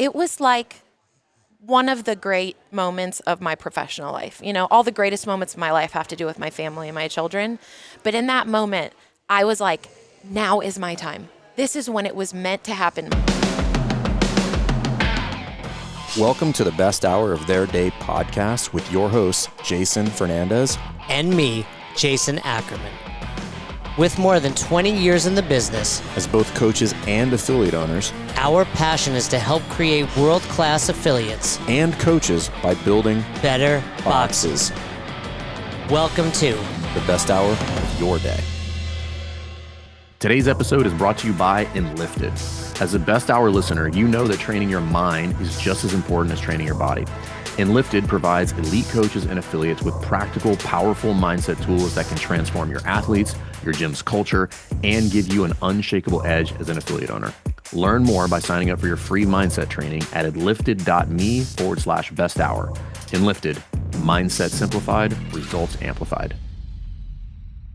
it was like one of the great moments of my professional life. You know, all the greatest moments of my life have to do with my family and my children. But in that moment, I was like, now is my time. This is when it was meant to happen. Welcome to the Best Hour of Their Day podcast with your hosts, Jason Fernandez. And me, Jason Ackerman. With more than 20 years in the business, As both coaches and affiliate owners, our passion is to help create world-class affiliates and coaches by building better boxes. Welcome to The Best Hour of Your Day. Today's episode is brought to you by ENLIFTED. As a Best Hour listener, you know that training your mind is just as important as training your body. ENLIFTED provides elite coaches and affiliates with practical, powerful mindset tools that can transform your athletes, your gym's culture, and give you an unshakable edge as an affiliate owner. Learn more by signing up for your free mindset training at enlifted.me/best hour. ENLIFTED, mindset simplified, results amplified.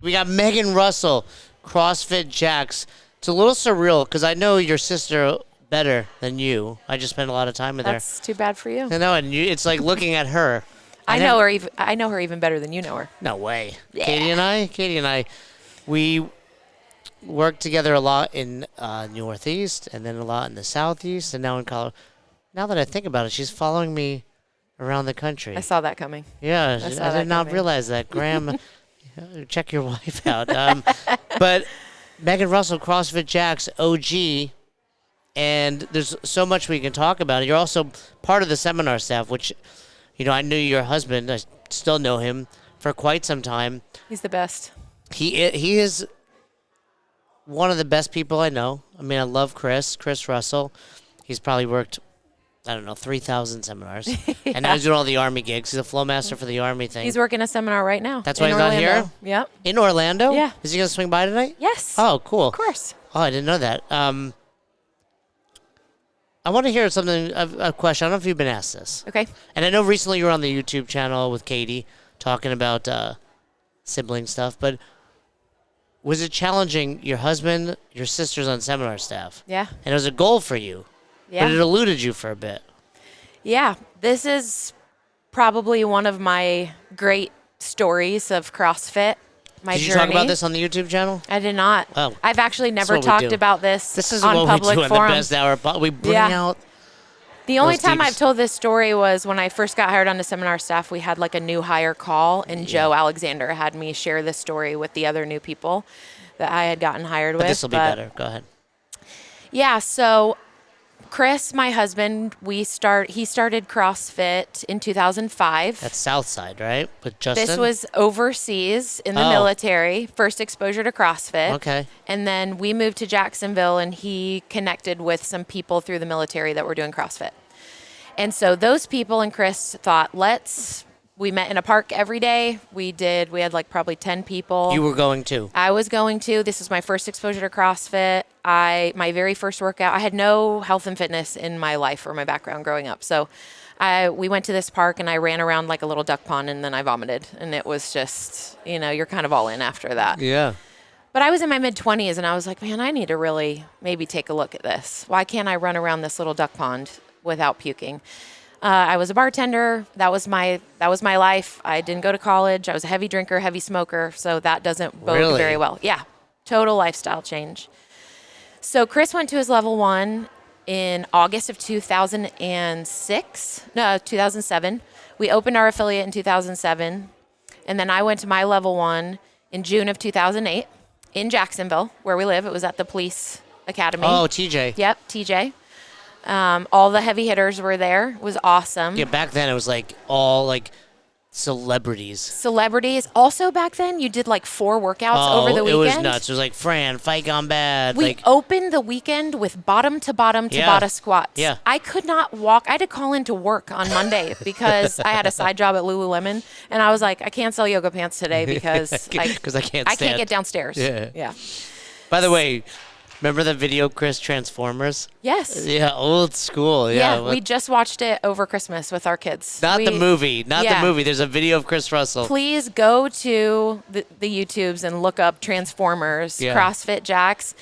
We got Meghan Russell, CrossFit Jax. It's a little surreal because I know your sister better than you. I just spent a lot of time with her. That's too bad for you. I know, and it's like looking at her. I know her even better than you know her. No way. Yeah. Katie and I, we worked together a lot in Northeast and then a lot in the Southeast and now in Colorado. Now that I think about it, she's following me around the country. I saw that coming. Yeah, I did not realize that. Graham, check your wife out. But Meghan Russell, CrossFit Jax, OG, and there's so much we can talk about. You're also part of the seminar staff, which, you know, I knew your husband. I still know him for quite some time. He's the best. He is one of the best people I know. I mean, I love Chris Russell. He's probably worked, 3,000 seminars. And now he's doing all the Army gigs. He's a flow master for the Army thing. He's working a seminar right now. That's why he's not here? Yep. In Orlando? Yeah. Is he going to swing by tonight? Yes. Oh, cool. Of course. Oh, I didn't know that. I want to hear something, a question. I don't know if you've been asked this. Okay. And I know recently you were on the YouTube channel with Katie talking about sibling stuff, but was it challenging your husband, your sister's on seminar staff? Yeah. And it was a goal for you. Yeah. But it eluded you for a bit. Yeah. This is probably one of my great stories of CrossFit. Did you talk about this on the YouTube channel? I did not. Oh. I've actually never talked about this This is on what public we do forums. in the Best Hour. We bring out The only those time deeps. I've told this story was when I first got hired on the seminar staff. We had like a new hire call, and Joe Alexander had me share this story with the other new people that I had gotten hired with. This will be better. Go ahead. Yeah, so Chris, my husband, he started CrossFit in 2005. That's Southside, right? With Justin? This was overseas in the military, first exposure to CrossFit. Okay. And then we moved to Jacksonville, and he connected with some people through the military that were doing CrossFit. And so those people and Chris thought, we met in a park every day. We had like probably 10 people. You were going too. I was going to. This was my first exposure to CrossFit. My very first workout, I had no health and fitness in my life or my background growing up. So we went to this park and I ran around like a little duck pond and then I vomited. And it was just, you're kind of all in after that. Yeah. But I was in my mid-20s and I was like, man, I need to really maybe take a look at this. Why can't I run around this little duck pond without puking? I was a bartender. That was my life. I didn't go to college. I was a heavy drinker, heavy smoker. So that doesn't bode very well. Yeah. Total lifestyle change. So Chris went to his level 1 in August of 2007. We opened our affiliate in 2007. And then I went to my level 1 in June of 2008 in Jacksonville, where we live. It was at the police academy. Oh, TJ. Yep, TJ. All the heavy hitters were there. It was awesome. Yeah, back then it was like all like celebrities. Also back then, you did like 4 workouts over the weekend. It was nuts. It was like Fran, fight gone bad. We opened the weekend with bottom to bottom Tabata squats. Yeah. I could not walk. I had to call into work on Monday because I had a side job at Lululemon. And I was like, I can't sell yoga pants today because I can't get downstairs. Yeah. By the way, remember the video, Chris, Transformers? Yes. Yeah, old school. Yeah, we just watched it over Christmas with our kids. The movie. The movie. There's a video of Chris Russell. Please go to the YouTubes and look up Transformers, CrossFit Jax.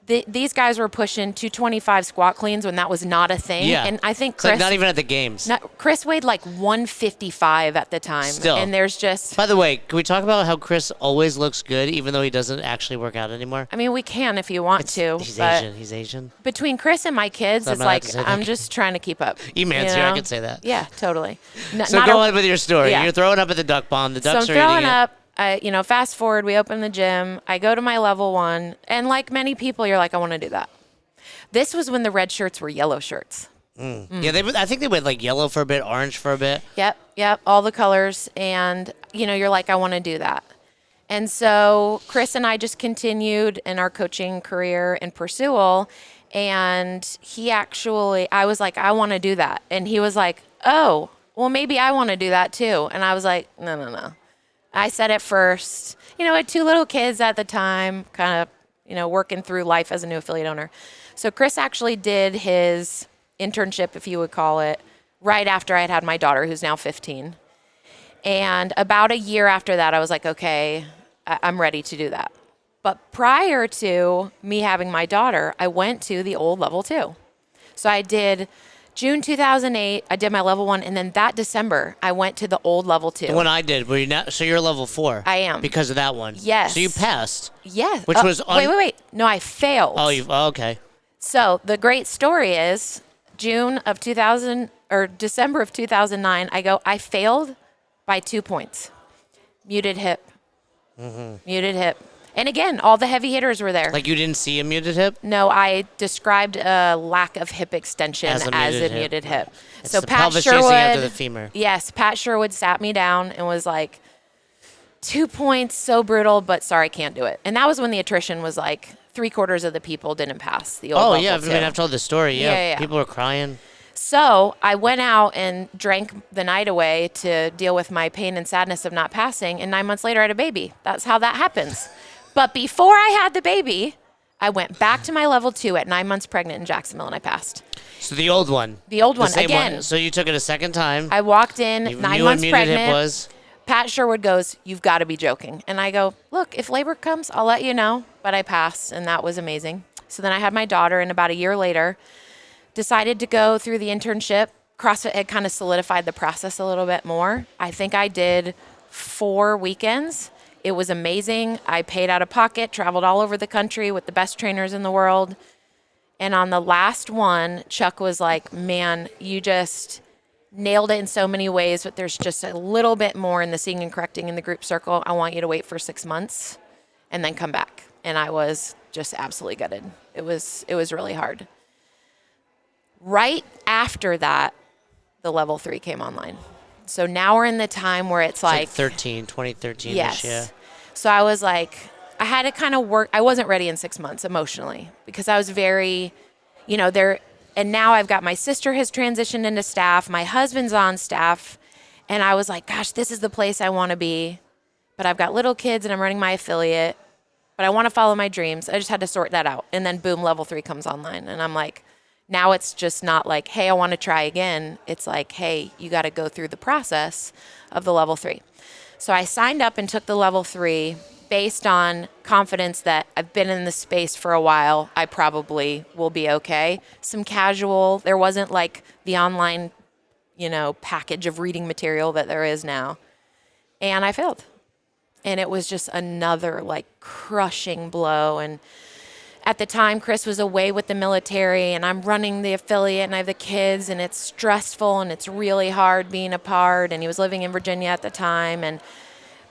these guys were pushing 225 squat cleans when that was not a thing. Yeah. And I think It's Chris, like not even at the games. Chris weighed like 155 at the time. Still. And there's just, By the way, can we talk about how Chris always looks good, even though he doesn't actually work out anymore? I mean, we can if you want to. He's but Asian. He's Asian. Between Chris and my kids, I'm it's not allowed like to say that. I'm just trying to keep up. E-man's you here. I know? can say that. Yeah, totally. So go on with your story. Yeah. You're throwing up at the duck pond. The ducks So are I'm eating throwing it. up. Fast forward, we open the gym. I go to my level 1, and like many people, you're like, I want to do that. This was when the red shirts were yellow shirts. Yeah, I think they went like yellow for a bit, orange for a bit. Yep, all the colors, and you're like, I want to do that. And so Chris and I just continued in our coaching career in Pursual, and I was like, I want to do that, and he was like, oh, well, maybe I want to do that too, and I was like, no. I said it first. I had 2 little kids at the time, kind of, working through life as a new affiliate owner. So Chris actually did his internship, if you would call it, right after I had my daughter, who's now 15. And about a year after that, I was like, okay, I'm ready to do that. But prior to me having my daughter, I went to the old level 2. So I did June 2008, I did my level 1, and then that December, I went to the old level 2. The one I did, so you're level 4. I am. Because of that one. Yes. So you passed. Yes. Which was wait. No, I failed. Oh, okay. So the great story is December of 2009, I failed by 2 points. Muted hip. Muted hip. And again, all the heavy hitters were there. Like you didn't see a muted hip? No, I described a lack of hip extension as a muted hip. It's so the Pat pelvis chasing Sherwood, after the femur. Yes, Pat Sherwood sat me down and was like, 2 points, so brutal, but sorry, can't do it. And that was when the attrition was like 3/4 of the people didn't pass the old level Yeah, two. I've told the story. Yeah. People were crying. So I went out and drank the night away to deal with my pain and sadness of not passing. And 9 months later, I had a baby. That's how that happens. But before I had the baby, I went back to my level 2 at 9 months pregnant in Jacksonville, and I passed. So the old one. The old one, same again. one. So you took it a second time. I walked in, You 9 knew months what muted hip pregnant. was. Pat Sherwood goes, you've got to be joking. And I go, look, if labor comes, I'll let you know. But I passed, and that was amazing. So then I had my daughter, and about a year later, decided to go through the internship. CrossFit had kind of solidified the process a little bit more. I think I did 4 weekends. It was amazing. I paid out of pocket, traveled all over the country with the best trainers in the world. And on the last one, Chuck was like, man, you just nailed it in so many ways, but there's just a little bit more in the seeing and correcting in the group circle. I want you to wait for 6 months and then come back. And I was just absolutely gutted. It was really hard. Right after that, the level 3 came online. So now we're in the time where it's like 2013-ish, yes. yeah. So I was like, I had to kind of work. I wasn't ready in 6 months emotionally because I was very, there. And now I've got my sister has transitioned into staff. My husband's on staff. And I was like, gosh, this is the place I want to be. But I've got little kids and I'm running my affiliate. But I want to follow my dreams. I just had to sort that out. And then boom, level 3 comes online. And I'm like, now it's just not like, hey, I want to try again. It's like, hey, you got to go through the process of the level 3. So I signed up and took the level 3 based on confidence that I've been in this space for a while. I probably will be okay. Some casual, there wasn't like the online, package of reading material that there is now. And I failed. And it was just another like crushing blow. And at the time, Chris was away with the military and I'm running the affiliate and I have the kids and it's stressful and it's really hard being apart. And he was living in Virginia at the time and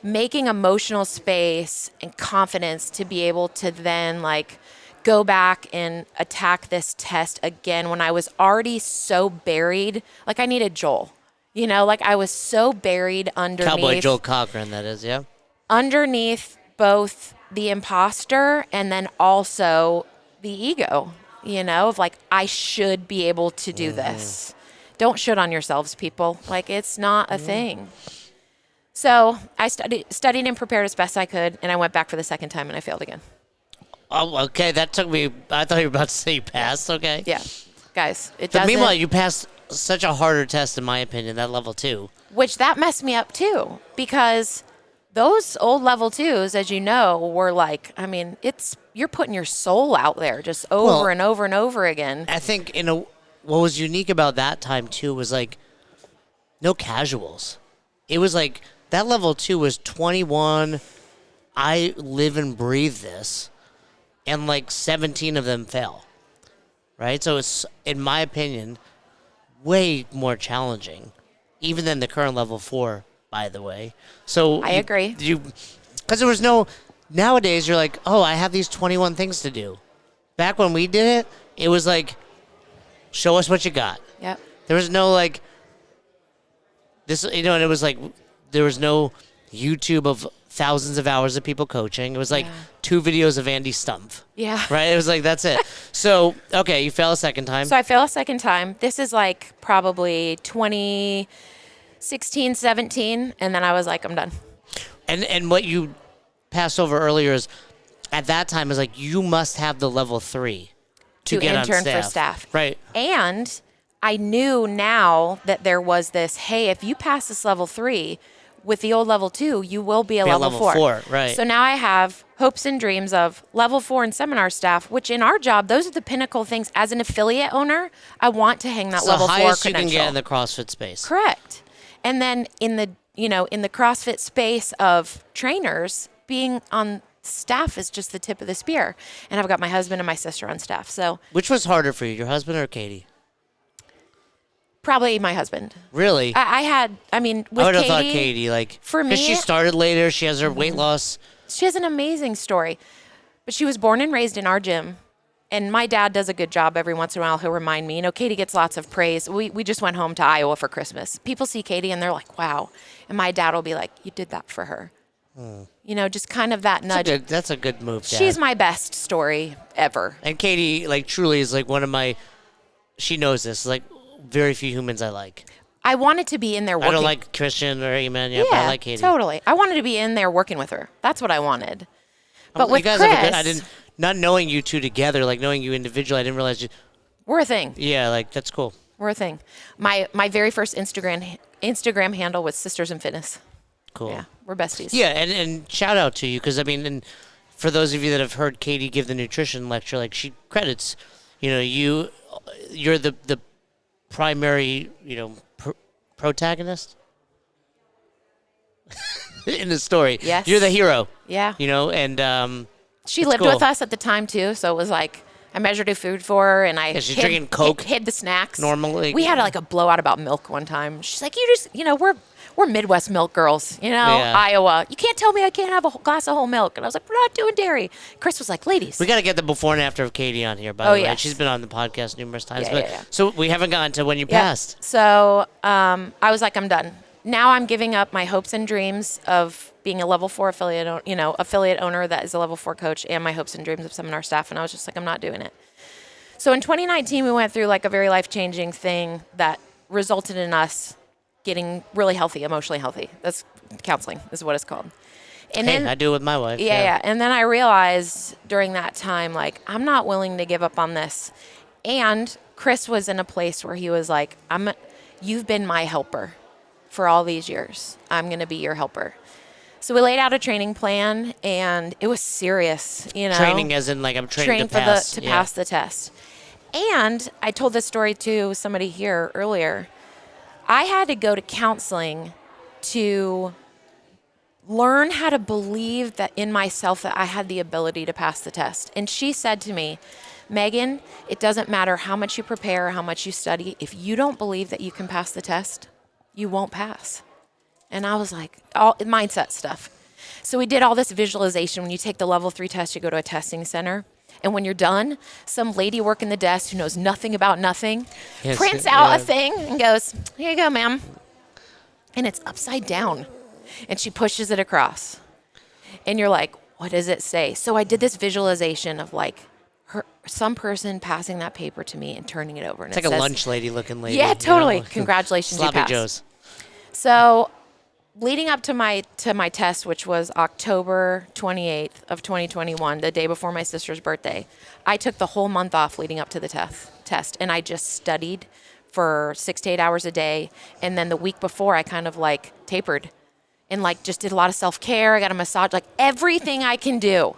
making emotional space and confidence to be able to then like go back and attack this test again when I was already so buried. Like I needed Joel, like I was so buried underneath. Cowboy Joel Cochran, that is, yeah. Underneath both the imposter and then also the ego, of like, I should be able to do this. Don't shit on yourselves, people. Like, it's not a thing. So I studied and prepared as best I could, and I went back for the second time, and I failed again. Oh, okay. That took me. I thought you were about to say you passed. Okay. Yeah. Guys, it But doesn't. meanwhile, you passed such a harder test, in my opinion, that level 2. Which that messed me up, too, because those old level 2s, as you know, were like, I mean, you're putting your soul out there just over and over and over again. I think what was unique about that time too was like no casuals. It was like that level 2 was 21. I live and breathe this, and like 17 of them fail. Right, so it's, in my opinion, way more challenging, even than the current level 4. By the way, so I agree. Because there was no. Nowadays, you're like, oh, I have these 21 things to do. Back when we did it, it was like, show us what you got. Yep. There was no like this, and it was like there was no YouTube of thousands of hours of people coaching. It was like 2 videos of Andy Stumpf. Yeah. Right. It was like that's it. So okay, you fell a second time. So I failed a second time. This is like probably 2016, 17, and then I was like, I'm done. And what you passed over earlier is, at that time, is like you must have the level 3 to get intern on staff. for staff. Right. And I knew now that there was this, hey, if you pass this level 3 with the old level 2, you will be a level 4. Right. So now I have hopes and dreams of level 4 and seminar staff, which in our job, those are the pinnacle things. As an affiliate owner, I want to hang that level 4 credential. The highest you can get in the CrossFit space. Correct. And then in the CrossFit space of trainers, being on staff is just the tip of the spear. And I've got my husband and my sister on staff. So which was harder for you, your husband or Katie? probably my husband. Really? With I would have thought Katie, like, for me, because she started later, she has her weight loss. She has an amazing story, but she was born and raised in our gym. And my dad does a good job every once in a while. He'll remind me, Katie gets lots of praise. We just went home to Iowa for Christmas. People see Katie and they're like, wow. And my dad will be like, you did that for her. Just kind of that nudge. That's a good move, Dad. She's my best story ever. And Katie, like, truly is like one of my, she knows this, like, very few humans I like. I wanted to be in there working. I don't like Christian or Amen, but I like Katie. Totally. I wanted to be in there working with her. That's what I wanted. But with you guys Chris, not knowing you two together, like knowing you individually, I didn't realize we're a thing. Yeah, like, that's cool. We're a thing. My very first Instagram handle was Sisters in Fitness. Cool. Yeah, we're besties. Yeah, and shout out to you, because, I mean, and for those of you that have heard Katie give the nutrition lecture, like, she credits, you're the primary, protagonist in the story. Yes. You're the hero. Yeah. And she lived with us at the time too, so it was like I measured her food for her, and I she's drinking Coke. Hid the snacks. Normally, we had like a blowout about milk one time. She's like, "You just, we're Midwest milk girls, Iowa. You can't tell me I can't have a glass of whole milk." And I was like, "We're not doing dairy." Chris was like, "Ladies, we got to get the before and after of Katie on here." By the way, yes. She's been on the podcast numerous times. So we haven't gotten to when you passed. So I was like, I'm done. Now I'm giving up my hopes and dreams of being a level 4 affiliate owner that is a level 4 coach, and my hopes and dreams of seminar staff. And I was just like, I'm not doing it. So in 2019, we went through like a very life-changing thing that resulted in us getting really healthy, emotionally healthy. That's counseling is what it's called. And then I do it with my wife. Yeah. And then I realized during that time, like, I'm not willing to give up on this. And Chris was in a place where he was like, you've been my helper for all these years. I'm going to be your helper. So we laid out a training plan, and it was serious, Training as in, like, I'm training to pass. Pass the test. And I told this story to somebody here earlier. I had to go to counseling to learn how to believe that in myself that I had the ability to pass the test. And she said to me, Meghan, it doesn't matter how much you prepare, how much you study. If you don't believe that you can pass the test, you won't pass. And I was like, all mindset stuff. So we did all this visualization. When you take the level 3 test, you go to a testing center. And when you're done, some lady working the desk who knows nothing about nothing prints out a thing and goes, here you go, ma'am. And it's upside down. And she pushes it across. And you're like, what does it say? So I did this visualization of like some person passing that paper to me and turning it over. And it's like a lunch lady looking lady. Yeah, totally. Congratulations, you passed. Sloppy Joes. So leading up to my test, which was October 28th of 2021, the day before my sister's birthday, I took the whole month off leading up to the test, and I just studied for 6 to 8 hours a day. And then the week before, I kind of like tapered and like just did a lot of self-care. I got a massage, like everything I can do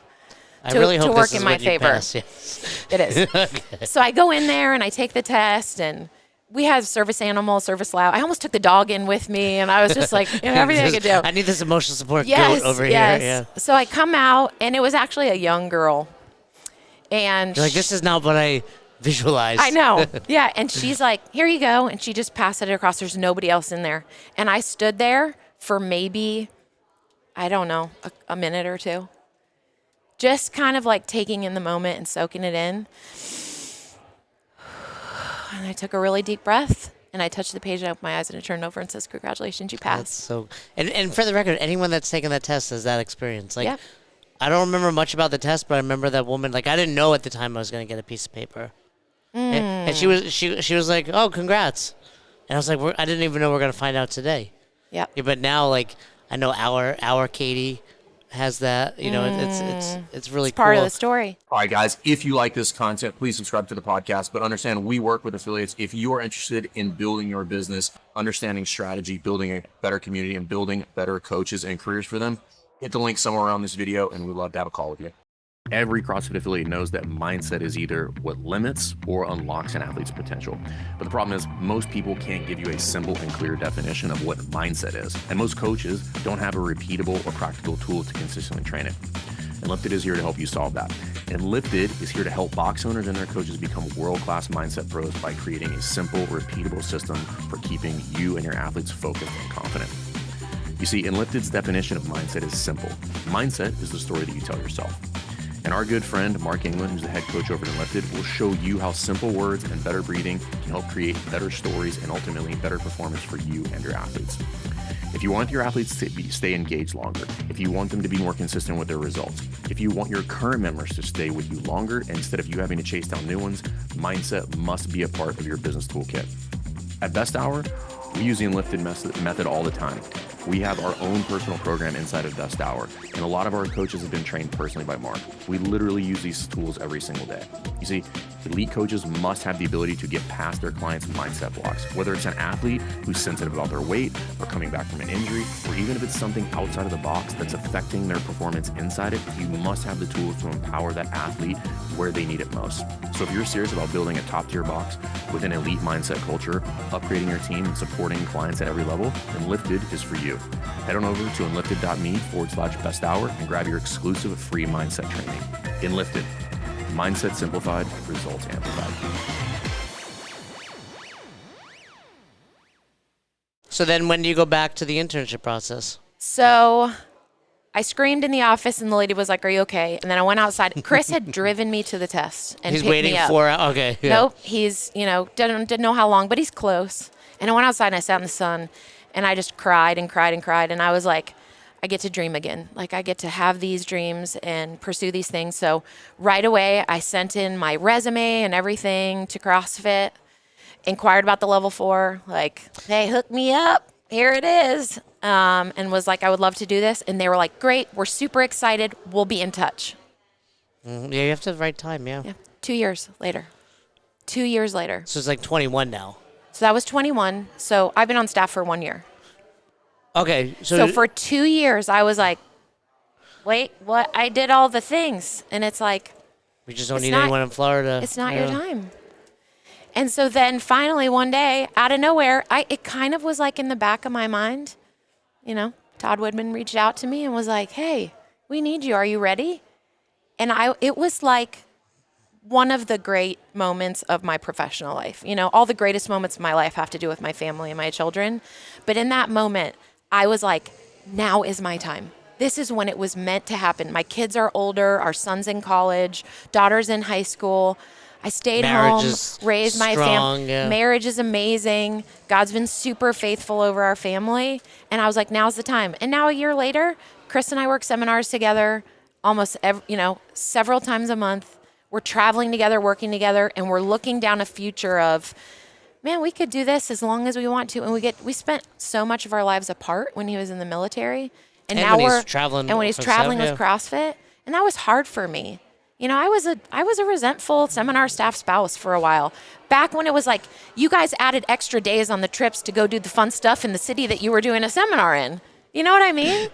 I really hope to work this is in my what you favor. pass, yes. It is. Okay. So I go in there and I take the test, and we have service animal, service lab. I almost took the dog in with me, and I was just like, everything I could do. I need this emotional support Yes, goat over yes. here. Yeah. So I come out, and it was actually a young girl. And You're like, this is not what I visualized. I know. Yeah. And she's like, here you go. And she just passed it across. There's nobody else in there. And I stood there for maybe, I don't know, a minute or two. Just kind of like taking in the moment and soaking it in. And I took a really deep breath, and I touched the page, and I opened my eyes, and it turned over and says, congratulations, you That's passed. so. And for the record, anyone that's taken that test has that experience. Like, Yeah. I don't remember much about the test, but I remember that woman. Like, I didn't know at the time I was going to get a piece of paper, and she was like, "Oh, congrats," and I was like, "I didn't even know we're going to find out today." Yep. Yeah, but now, like, I know our Katie has that. You know, it's really It's part cool. of the story. All right, guys, if you like this content, please subscribe to the podcast. But understand, we work with affiliates. If you are interested in building your business, understanding strategy, building a better community, and building better coaches and careers for them, hit the link somewhere around this video, and we'd love to have a call with you. Every CrossFit affiliate knows that mindset is either what limits or unlocks an athlete's potential. But the problem is most people can't give you a simple and clear definition of what mindset is. And most coaches don't have a repeatable or practical tool to consistently train it. ENLIFTED is here to help you solve that. ENLIFTED is here to help box owners and their coaches become world-class mindset pros by creating a simple, repeatable system for keeping you and your athletes focused and confident. You see, ENLIFTED's definition of mindset is simple. Mindset is the story that you tell yourself. And our good friend, Mark England, who's the head coach over at ENLIFTED, will show you how simple words and better breathing can help create better stories and ultimately better performance for you and your athletes. If you want your athletes to stay engaged longer, if you want them to be more consistent with their results, if you want your current members to stay with you longer instead of you having to chase down new ones, mindset must be a part of your business toolkit. At Best Hour, we use the ENLIFTED method all the time. We have our own personal program inside of Best Hour, and a lot of our coaches have been trained personally by Mark. We literally use these tools every single day. You see, elite coaches must have the ability to get past their clients' mindset blocks, whether it's an athlete who's sensitive about their weight or coming back from an injury, or even if it's something outside of the box that's affecting their performance inside it, you must have the tools to empower that athlete where they need it most. So if you're serious about building a top-tier box with an elite mindset culture, upgrading your team, and supporting clients at every level, ENLIFTED is for you. Head on over to enlifted.me/best hour and grab your exclusive free mindset training. ENLIFTED. Mindset simplified, results amplified. So then when do you go back to the internship process? So I screamed in the office, and the lady was like, are you okay? And then I went outside. Chris had driven me to the test and He's picked waiting me up. 4 hours. Okay. Yeah. Nope. He's, didn't know how long, but he's close. And I went outside and I sat in the sun, and I just cried and cried and cried. And I was like, I get to dream again. Like, I get to have these dreams and pursue these things. So right away, I sent in my resume and everything to CrossFit, inquired about the level 4, like, hey, hook me up. Here it is. And was like, I would love to do this. And they were like, great. We're super excited. We'll be in touch. Yeah, you have to have the right time, yeah. Yeah. 2 years later. 2 years later. So it's like 21 now. So that was 21. So I've been on staff for 1 year. Okay. So for 2 years, I was like, wait, what? I did all the things. And it's like, we just don't it's need not- anyone in Florida. it's not Yeah. your time. And so then finally one day, out of nowhere, it kind of was like in the back of my mind, Todd Woodman reached out to me and was like, hey, we need you. Are you ready? And it was like one of the great moments of my professional life. All the greatest moments of my life have to do with my family and my children. But in that moment, I was like, now is my time. This is when it was meant to happen. My kids are older. Our son's in college. Daughter's in high school. I stayed Marriage home, is raised my strong, family. yeah. Marriage is amazing. God's been super faithful over our family. And I was like, now's the time. And now a year later, Chris and I work seminars together almost several times a month. We're traveling together, working together, and we're looking down a future of, man, we could do this as long as we want to. And we spent so much of our lives apart when he was in the military. And now when we're he's traveling and when he's for traveling Sem, with CrossFit. And that was hard for me. I was a resentful seminar staff spouse for a while. Back when it was like, you guys added extra days on the trips to go do the fun stuff in the city that you were doing a seminar in. You know what I mean?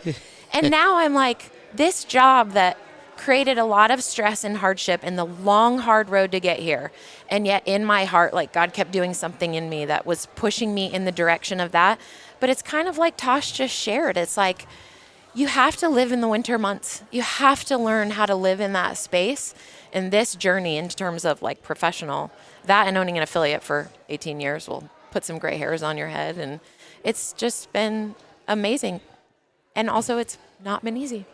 And now I'm like, this job that created a lot of stress and hardship and the long, hard road to get here. And yet in my heart, like God kept doing something in me that was pushing me in the direction of that. But it's kind of like Tosh just shared. It's like, you have to live in the winter months. You have to learn how to live in that space. And this journey in terms of like professional, that and owning an affiliate for 18 years will put some gray hairs on your head. And it's just been amazing. And also it's not been easy.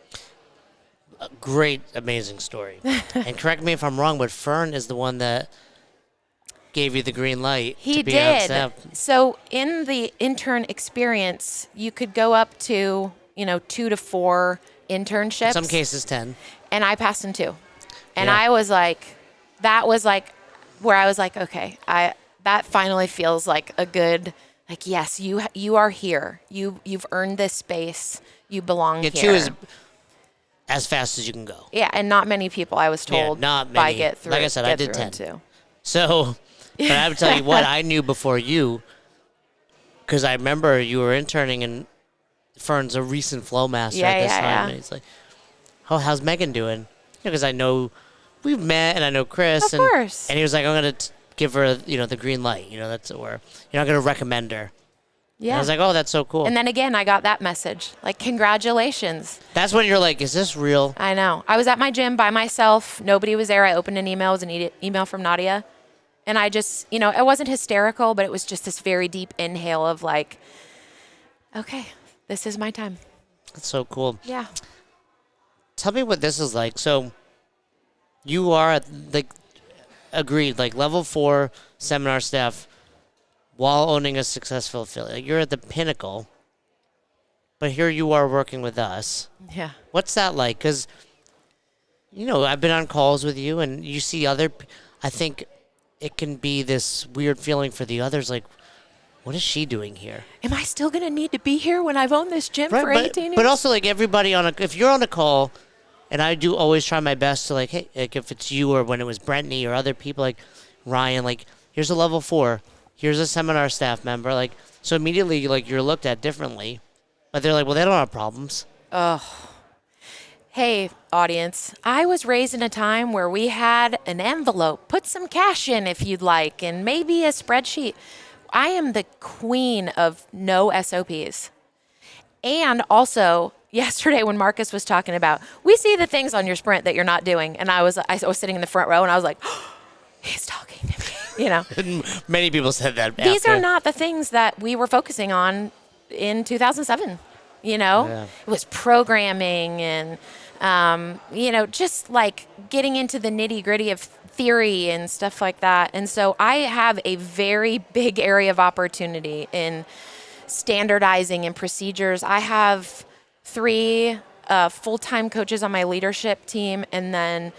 A great, amazing story. And correct me if I'm wrong, but Fern is the one that gave you the green light. He to be on did. staff. So in the intern experience, you could go up to, 2 to 4 internships. In some cases 10. And I passed in 2. And Yeah. I was like, that was like where I was like, okay, that finally feels like a good, like, yes, you are here. You've earned this space. You belong Yeah, here. 2 is as fast as you can go. Yeah, and not many people, I was told, not by many. get through. Like I said, I get did through 10. it too. So, but I would tell you what, I knew before you, because I remember you were interning and Fern's a recent flow master at this time. Yeah. And he's like, oh, how's Megan doing? Because I know we've met and I know Chris. Of course. And he was like, I'm going to give her, the green light. That's where you're not going to recommend her. Yeah. And I was like, oh, that's so cool. And then again, I got that message, like, congratulations. That's when you're like, is this real? I know. I was at my gym by myself. Nobody was there. I opened an email. It was an email from Nadia. And I just, it wasn't hysterical, but it was just this very deep inhale of like, okay, this is my time. That's so cool. Yeah. Tell me what this is like. So you are at agreed, like level 4 seminar staff while owning a successful affiliate. You're at the pinnacle, but here you are working with us. Yeah. What's that like? Because, I've been on calls with you and you see I think it can be this weird feeling for the others, like, what is she doing here? Am I still going to need to be here when I've owned this gym for 18 years? But also, like, everybody if you're on a call, and I do always try my best to, like, hey, like, if it's you or when it was Brittany or other people, like Ryan, like, here's a level 4. Here's a seminar staff member. Like, so immediately, like, you're looked at differently. But they're like, well, they don't have problems. Hey, audience, I was raised in a time where we had an envelope. Put some cash in if you'd like, and maybe a spreadsheet. I am the queen of no SOPs. And also, yesterday when Marcus was talking about, we see the things on your sprint that you're not doing. And I was sitting in the front row, and I was like, oh, he's talking to me. Many people said that. These after. are not the things that we were focusing on in 2007. Yeah. It was programming and, just like getting into the nitty gritty of theory and stuff like that. And so I have a very big area of opportunity in standardizing and procedures. I have 3 full-time coaches on my leadership team, and then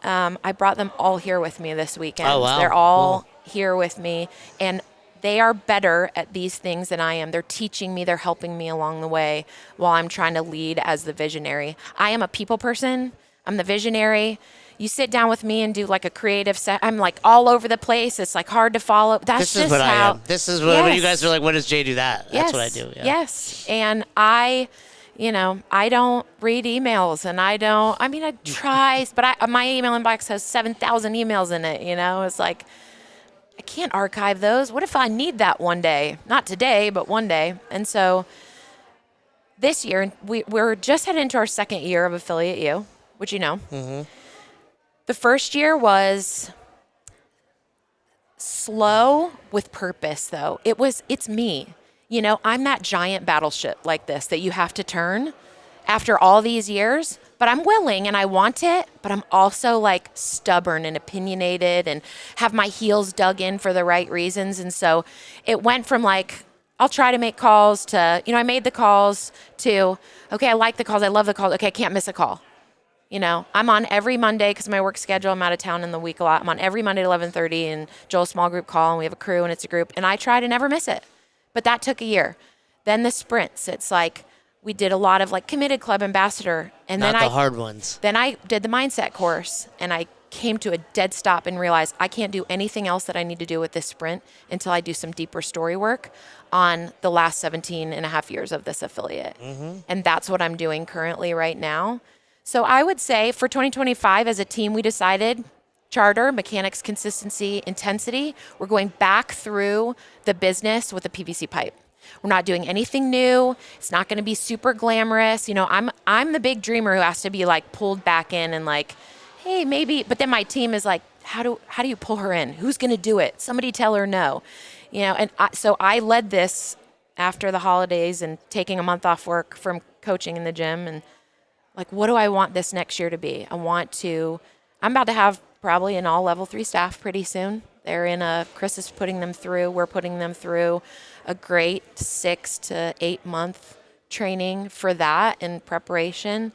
I brought them all here with me this weekend. Oh, wow. They're all here with me, and they are better at these things than I am. They're teaching me, they're helping me along the way while I'm trying to lead as the visionary. I am a people person. I'm the visionary. You sit down with me and do like a creative set. I'm like all over the place. It's like hard to follow. This is what I am. This is what when you guys are like, when does Jay do that? That's what I do. Yeah. Yes. And I don't read emails, and I try, but my email inbox has 7,000 emails in it. It's like, I can't archive those. What if I need that one day? Not today, but one day. And so this year, we're just heading into our 2nd year of Affiliate U, which Mm-hmm. The first year was slow with purpose, though. It's me. I'm that giant battleship like this that you have to turn after all these years, but I'm willing and I want it, but I'm also like stubborn and opinionated and have my heels dug in for the right reasons. And so it went from like, I'll try to make calls to, I made the calls to, okay, I like the calls. I love the calls. Okay, I can't miss a call. I'm on every Monday because of my work schedule. I'm out of town in the week a lot. I'm on every Monday at 11:30 and Joel's small group call, and we have a crew and it's a group, and I try to never miss it. But that took a year. Then the sprints, it's like we did a lot of like committed club ambassador, and Not then the hard ones. Then I did the mindset course, and I came to a dead stop and realized I can't do anything else that I need to do with this sprint until I do some deeper story work on the last 17 and a half years of this affiliate. And that's what I'm doing currently right now. So I would say for 2025 as a team, we decided charter, mechanics, consistency, intensity. We're going back through the business with a PVC pipe. We're not doing anything new. It's not going to be super glamorous. You know, I'm the big dreamer who has to be like pulled back in and like, hey, maybe. But then my team is like, how do you pull her in? Who's going to do it? Somebody tell her no. You know, and so I led this after the holidays and taking a month off work from coaching in the gym and like, what do I want this next year to be? I'm about to have probably an all level 3 staff pretty soon. Chris is putting them through, we're putting them through a great 6 to 8 month training for that in preparation.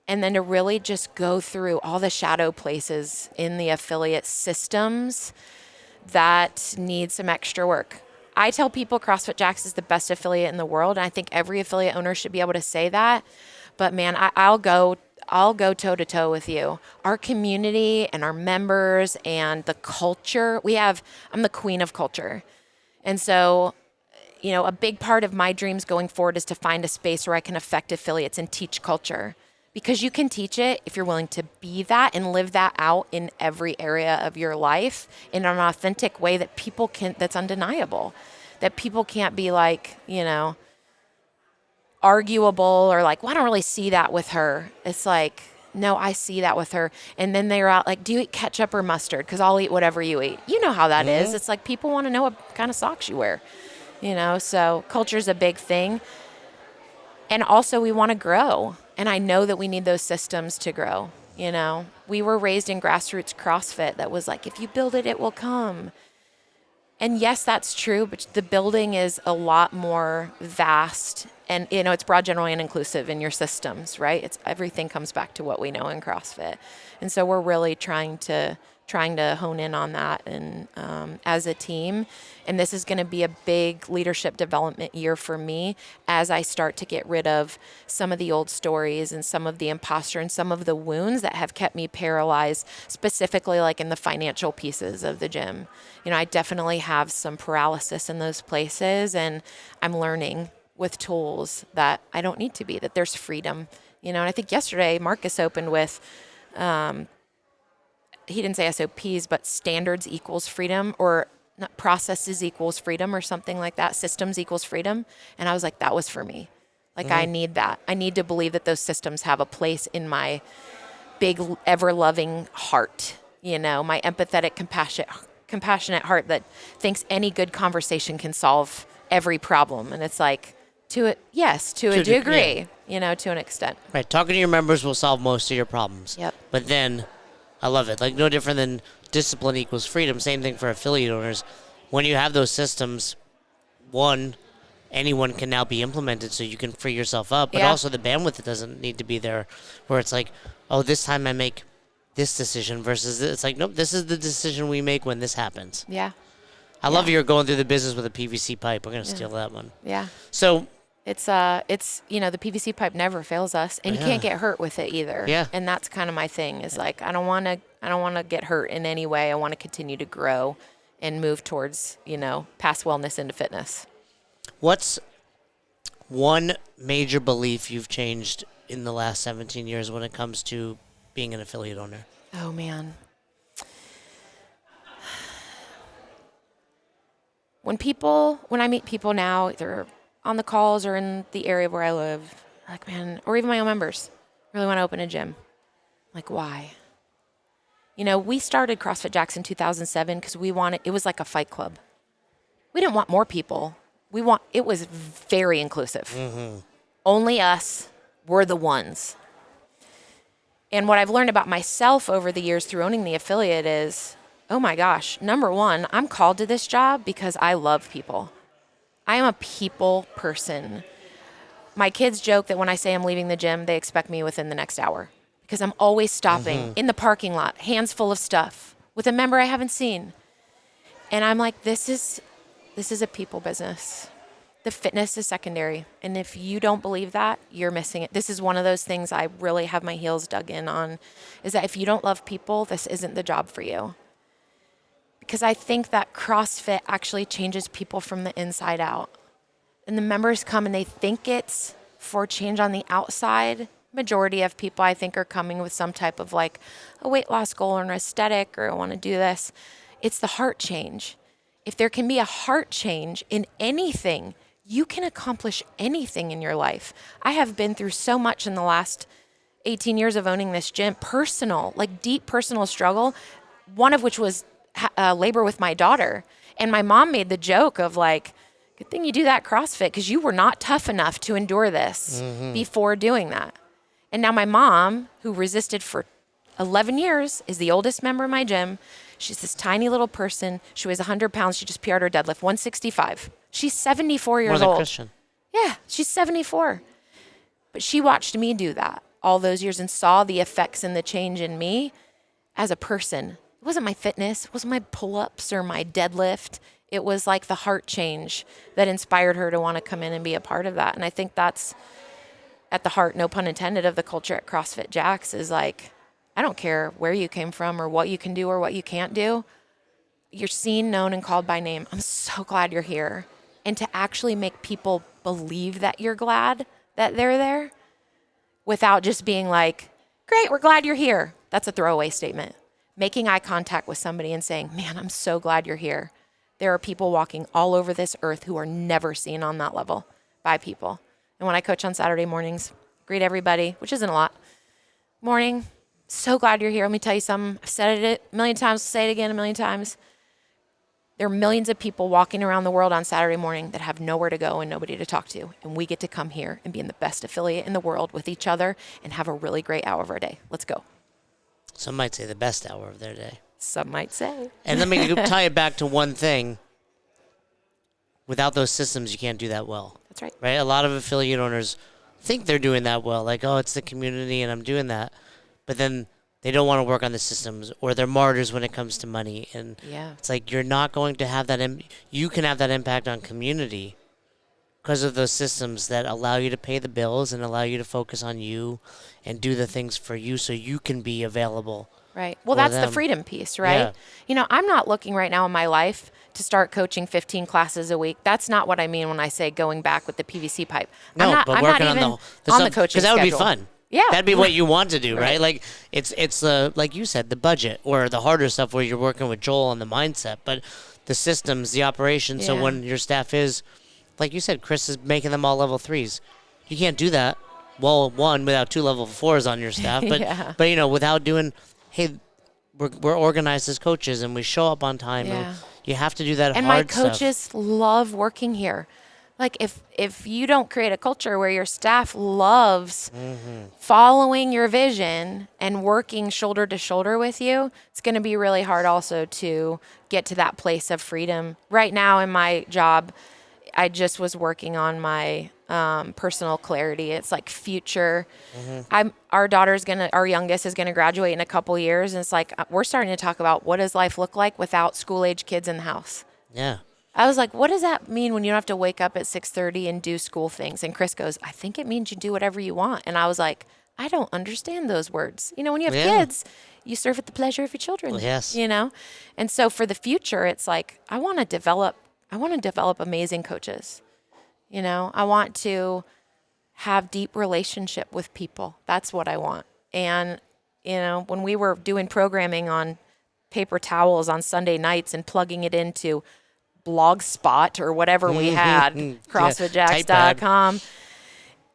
And then to really just go through all the shadow places in the affiliate systems that need some extra work. I tell people CrossFit Jacks is the best affiliate in the world. And I think every affiliate owner should be able to say that. But man, I'll go toe to toe with you. Our community and our members and the culture I'm the queen of culture. And so, you know, a big part of my dreams going forward is to find a space where I can affect affiliates and teach culture, because you can teach it if you're willing to be that and live that out in every area of your life in an authentic way that's undeniable, that people can't be like, you know, arguable or like, well, I don't really see that with her. It's like, no, I see that with her. And then they're out like, do you eat ketchup or mustard? Because I'll eat whatever you eat. You know how that is. It's like people want to know what kind of socks you wear, you know? So culture is a big thing. And also we want to grow. And I know that we need those systems to grow. You know, we were raised in grassroots CrossFit that was like, if you build it, it will come. And yes, that's true, but the building is a lot more vast. And, you know, it's broad, general, and inclusive in your systems, right? Everything comes back to what we know in CrossFit. And so we're really trying to hone in on that and as a team. And this is going to be a big leadership development year for me as I start to get rid of some of the old stories and some of the imposter and some of the wounds that have kept me paralyzed, specifically like in the financial pieces of the gym. You know, I definitely have some paralysis in those places, and I'm learning with tools that I don't need to be, that there's freedom. You know, and I think yesterday Marcus opened with, he didn't say SOPs, but standards equals freedom, or not processes equals freedom, or something like that. Systems equals freedom. And I was like, that was for me. Like, I need that. I need to believe that those systems have a place in my big, ever-loving heart. You know, my empathetic, compassionate heart that thinks any good conversation can solve every problem. And it's like, to a degree, you know, to an extent. Right. Talking to your members will solve most of your problems. Yep. But then, I love it. Like, no different than discipline equals freedom. Same thing for affiliate owners. When you have those systems, one, anyone can now be implemented so you can free yourself up. But also the bandwidth doesn't need to be there where it's like, oh, this time I make this decision versus it's like, nope, this is the decision we make when this happens. Yeah. I love you're going through the business with a PVC pipe. We're going to steal that one. Yeah. So it's you know, the PVC pipe never fails us, and you can't get hurt with it either. Yeah. And that's kind of my thing is like, I don't want to get hurt in any way. I want to continue to grow and move towards, you know, past wellness into fitness. What's one major belief you've changed in the last 17 years when it comes to being an affiliate owner? Oh man. When I meet people now, either on the calls or in the area where I live, like, man, or even my own members, really want to open a gym. Like, why? You know, we started CrossFit Jacks in 2007 because it was like a fight club. We didn't want more people. It was very inclusive. Only us were the ones. And what I've learned about myself over the years through owning the affiliate is, oh my gosh, number one, I'm called to this job because I love people. I am a people person. My kids joke that when I say I'm leaving the gym, they expect me within the next hour because I'm always stopping in the parking lot, hands full of stuff, with a member I haven't seen. And I'm like, this is a people business. The fitness is secondary. And if you don't believe that, you're missing it. This is one of those things I really have my heels dug in on, is that if you don't love people, this isn't the job for you. Because I think that CrossFit actually changes people from the inside out. And the members come and they think it's for change on the outside. Majority of people, I think, are coming with some type of like a weight loss goal or an aesthetic, or I want to do this. It's the heart change. If there can be a heart change in anything, you can accomplish anything in your life. I have been through so much in the last 18 years of owning this gym, personal, like deep personal struggle, one of which was labor with my daughter. And my mom made the joke of like, good thing you do that CrossFit because you were not tough enough to endure this before doing that. And now my mom, who resisted for 11 years, is the oldest member of my gym. She's this tiny little person. She weighs 100 pounds. She just PR'd her deadlift, 165. She's 74 years More than old. Christian. Yeah, she's 74. But she watched me do that all those years and saw the effects and the change in me as a person. It wasn't my fitness. It wasn't my pull-ups or my deadlift. It was like the heart change that inspired her to want to come in and be a part of that. And I think that's at the heart, no pun intended, of the culture at CrossFit Jax is like, I don't care where you came from or what you can do or what you can't do. You're seen, known, and called by name. I'm so glad you're here. And to actually make people believe that you're glad that they're there without just being like, great, we're glad you're here. That's a throwaway statement. Making eye contact with somebody and saying, man, I'm so glad you're here. There are people walking all over this earth who are never seen on that level by people. And when I coach on Saturday mornings, greet everybody, which isn't a lot. Morning, so glad you're here. Let me tell you something. I've said it a million times, say it again a million times. There are millions of people walking around the world on Saturday morning that have nowhere to go and nobody to talk to. And we get to come here and be in the best affiliate in the world with each other and have a really great hour of our day. Let's go. Some might say the best hour of their day. Some might say. And let me tie it back to one thing. Without those systems, you can't do that well. That's right. Right? A lot of affiliate owners think they're doing that well. Like, oh, it's the community and I'm doing that. But then they don't want to work on the systems, or they're martyrs when it comes to money. And it's like, you're not going to have that. You can have that impact on community because of those systems that allow you to pay the bills and allow you to focus on you and do the things for you so you can be available. Right. Well, that's them. the freedom piece, right? Yeah. You know, I'm not looking right now in my life to start coaching 15 classes a week. That's not what I mean when I say going back with the PVC pipe. No, I'm but not working even on the coaching because that would be schedule. fun. Yeah. That'd be what you want to do, right? Right. Like it's like you said, the budget or the harder stuff where you're working with Joel on the mindset, but the systems, the operation. So Yeah. when your staff is, like you said, Chris is making them all level 3s. You can't do that. Well, one, without 2 level 4s on your staff, but Yeah. but you know, without doing, hey, we're organized as coaches and we show up on time. Yeah. And you have to do that And hard my coaches love working here. Like if you don't create a culture where your staff loves following your vision and working shoulder to shoulder with you, it's going to be really hard also to get to that place of freedom. Right now in my job, I just was working on my personal clarity. It's like future. Our youngest is gonna graduate in a couple years, and it's like we're starting to talk about what does life look like without school age kids in the house. Yeah. I was like, what does that mean when you don't have to wake up at 6:30 and do school things? And Chris goes, I think it means you do whatever you want. And I was like, I don't understand those words. You know, when you have kids, you serve at the pleasure of your children. Well, yes. You know? And so for the future, it's like, I want to develop amazing coaches. You know, I want to have deep relationship with people. That's what I want. And, you know, when we were doing programming on paper towels on Sunday nights and plugging it into Blogspot or whatever we had, CrossFitJax.com.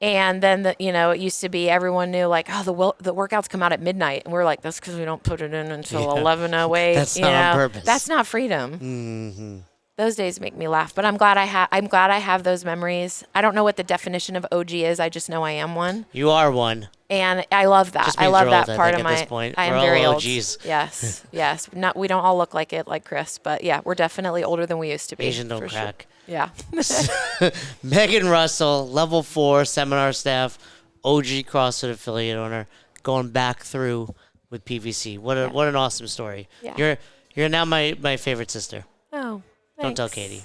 And then, it used to be everyone knew like, oh, the workouts come out at midnight. And we're like, that's because we don't put it in until 11:08. That's not on purpose. That's not freedom. Those days make me laugh, but I'm glad I have those memories. I don't know what the definition of OG is. I just know I am one. You are one. And I love that. Just I means love you're that old, part I of think, at my. this point. I am We're very all old. OGs. Yes, yes. We don't all look like it, like Chris, but yeah, we're definitely older than we used to be. Asian don't for crack. Sure. Yeah. Meghan Russell, level 4 seminar staff, OG CrossFit affiliate owner, going back through with PVC. What an awesome story. Yeah. You're now my favorite sister. Oh. Don't tell thanks. Katie.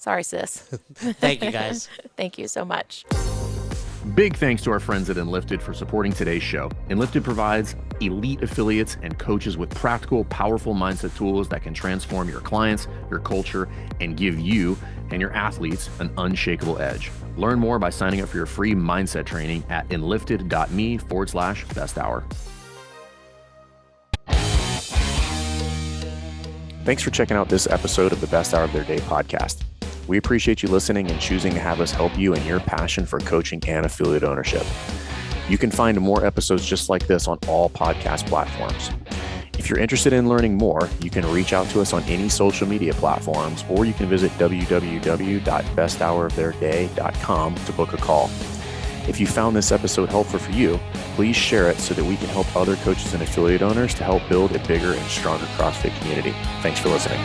Sorry, sis. Thank you, guys. Thank you so much. Big thanks to our friends at ENLIFTED for supporting today's show. ENLIFTED provides elite affiliates and coaches with practical, powerful mindset tools that can transform your clients, your culture, and give you and your athletes an unshakable edge. Learn more by signing up for your free mindset training at enlifted.me/best hour. Thanks for checking out this episode of the Best Hour of Their Day podcast. We appreciate you listening and choosing to have us help you in your passion for coaching and affiliate ownership. You can find more episodes just like this on all podcast platforms. If you're interested in learning more, you can reach out to us on any social media platforms, or you can visit www.besthouroftheirday.com to book a call. If you found this episode helpful for you, please share it so that we can help other coaches and affiliate owners to help build a bigger and stronger CrossFit community. Thanks for listening.